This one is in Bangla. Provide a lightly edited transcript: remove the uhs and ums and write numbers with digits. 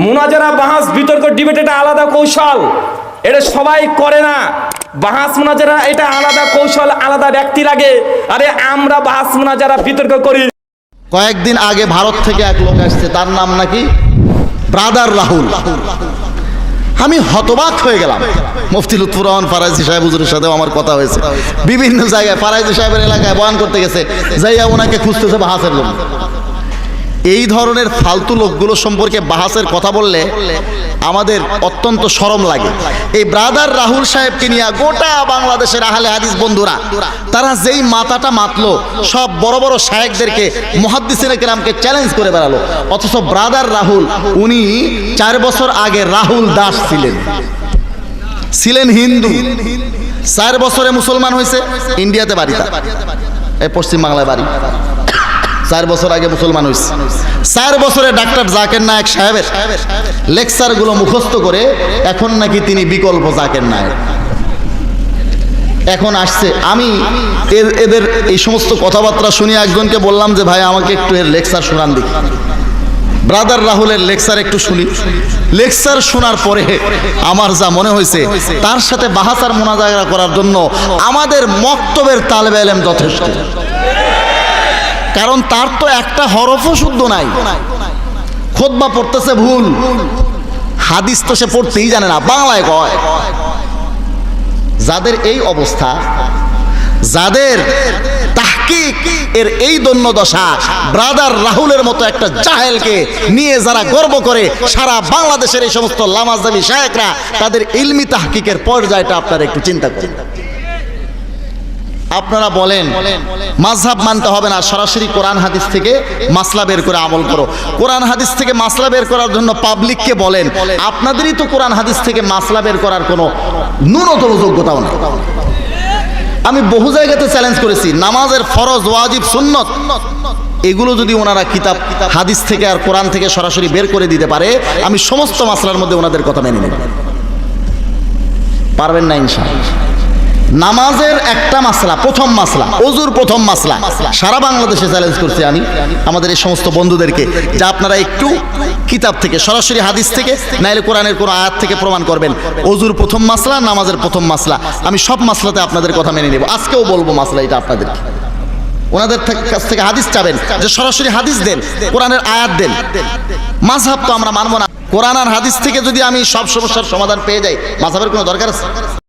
মুনাজারা বাহাস বিতর্ক ডিবেট এটা আলাদা কৌশল, এটা সবাই করে না। বাহাস মুনাজারা এটা আলাদা কৌশল, আলাদা ব্যক্তি লাগে। আরে আমরা বাহাস মুনাজারা বিতর্ক করি। কয়েকদিন আগে ভারত থেকে এক লোক আসছে, তার নাম নাকি ব্রাদার রাহুল। আমি হতবাক হয়ে গেলাম। মুফতি লুৎফুর রহমান ফারাইজি সাহেব হুজুরের সাথেও আমার কথা হয়েছে। বিভিন্ন জায়গায় ফারাইজি সাহেবের এলাকায় বয়ান করতে গেছে, যাইয়া ওনাকে খুঁজতেছে বাহাসের জন্য। এই ধরনের ফালতু লোকগুলো সম্পর্কে বাহাসের কথা বললে আমাদের অত্যন্ত শরম লাগে। এই ব্রাদার রাহুল সাহেবকে নিয়ে গোটা বাংলাদেশের আহলে হাদিস বন্ধুরা তারা যেই মাথাটা মাতলো, সব বড় বড় শায়েখদেরকে মুহাদ্দিসিনে কেরামকে চ্যালেঞ্জ করে বেড়ালো। অথচ ব্রাদার রাহুল উনি 4 বছর আগে রাহুল দাস ছিলেন হিন্দু। 4 বছরে মুসলমান হয়েছে, ইন্ডিয়াতে বাড়িটা, এই পশ্চিমবাংলায় বাড়ি। 4 বছর আগে মুসলমান হয়েছে। 4 বছরে ডাক্তার জাকির নায়েক সাহেবের লেকচারগুলো মুখস্থ করে এখন নাকি তিনি বিকল্প জাকির নায়েক। এখন আসছে, আমি এদের এই সমস্ত কথাবার্তা শুনে একজনকে বললাম যে ভাই আমাকে একটু এর লেকচার শোনান দেখি। ব্রাদার রাহুলের লেকচার একটু শুনি। লেকচার শোনার পরে আমার যা মনে হয়েছে, তার সাথে বাহাসার মুনাজারা করার জন্য আমাদের মক্তবের তালেবে ইলম যথেষ্ট। কারণ তার তো একটা হরফও শুদ্ধ নাই, খুতবা পড়তেছে ভুল, হাদিস তো সে পড়তেই জানে না, বাংলায় কয়। যাদের এই অবস্থা, যাদের তাহকিক এর এই দৈন্যদশা, ব্রাদার রাহুলের মতো একটা জাহেলকে নিয়ে যারা গর্ব করে, সারা বাংলাদেশের এই সমস্ত লামাজদাবি শায়েখরা তাদের ইলমি তাহকিকের পর্যায়টা আপনারা একটু চিন্তা করেন। আপনারা বলেন মাযহাব মানতে হবে না, সরাসরি কোরআন হাদিস থেকে মাসলা বের করে আমল করো। কোরআন হাদিস থেকে মাসলা বের করার জন্য পাবলিককে বলেন, আপনাদেরই তো কোরআন হাদিস থেকে মাসলা বের করার কোনো ন্যূনতম যোগ্যতাও নেই। আমি বহু জায়গাতে চ্যালেঞ্জ করেছি, নামাজের ফরজ, ওয়াজিব, সুন্নত এগুলো যদি ওনারা কিতাব হাদিস থেকে আর কোরআন থেকে সরাসরি বের করে দিতে পারে, আমি সমস্ত মাসলার মধ্যে ওনাদের কথা মেনে নেব। পারবেন না ইনশাআল্লাহ। নামাজের একটা মাসলা, প্রথম মাসলা, ওযুর প্রথম মাসলা, সারা বাংলাদেশে চ্যালেঞ্জ করছি আমি আমাদের এই সমস্ত বন্ধুদেরকে, যে আপনারা একটু কিতাব থেকে সরাসরি হাদিস থেকে নাইলে কোরআনের কোনো আয়াত থেকে প্রমাণ করবেন ওযুর প্রথম মাসলা, নামাজের প্রথম মাসলা। আমি সব মাসলাতে আপনাদের কথা মেনে নেব। আজকেও বলবো মাসলা এটা আপনাদেরকে। ওনাদের কাছ থেকে হাদিস চাবেন, যে সরাসরি হাদিস দেন, কোরআনের আয়াত দেন। মাযহাব তো আমরা মানবো না। কোরআন আর হাদিস থেকে যদি আমি সব সমস্যার সমাধান পেয়ে যাই, মাযহাবের কোনো দরকার আছে?